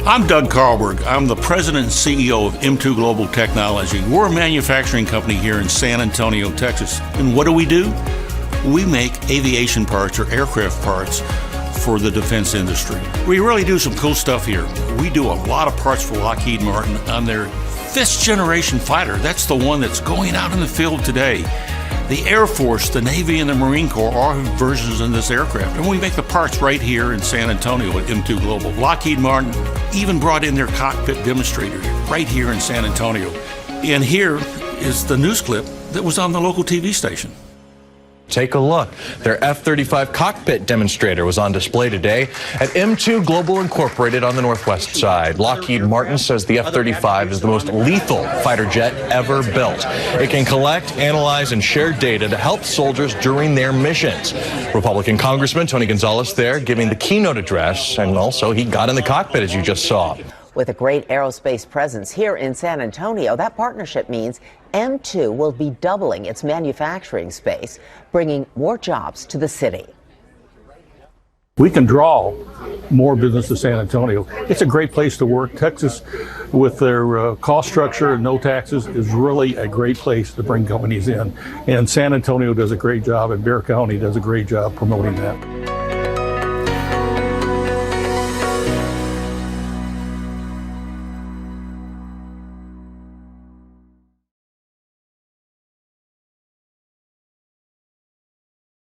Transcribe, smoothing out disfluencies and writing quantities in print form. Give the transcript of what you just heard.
I'm Doug Carlberg. I'm the president and CEO of M2 Global Technology. We're a manufacturing company here in San Antonio, Texas. And what do? We make aviation parts or aircraft parts for the defense industry. We really do some cool stuff here. We do a lot of parts for Lockheed Martin on their 5th generation fighter. That's the one that's going out in the field today. The Air Force, the Navy, and the Marine Corps all have versions in this aircraft. And we make the parts right here in San Antonio at M2 Global. Lockheed Martin even brought in their cockpit demonstrator right here in San Antonio. And here is the news clip that was on the local TV station. Take a look. Their F-35 Cockpit Demonstrator was on display today at M2 Global Incorporated on the northwest side. Lockheed Martin says the F-35 is the most lethal fighter jet ever built. It can collect, analyze, and share data to help soldiers during their missions. Republican Congressman Tony Gonzalez there giving the keynote address, and also he got in the cockpit, as you just saw. With a great aerospace presence here in San Antonio, that partnership means M2 will be doubling its manufacturing space, bringing more jobs to the city. We can draw more business to San Antonio. It's a great place to work. Texas, with their cost structure and no taxes, is really a great place to bring companies in. And San Antonio does a great job, and Bexar County does a great job promoting that.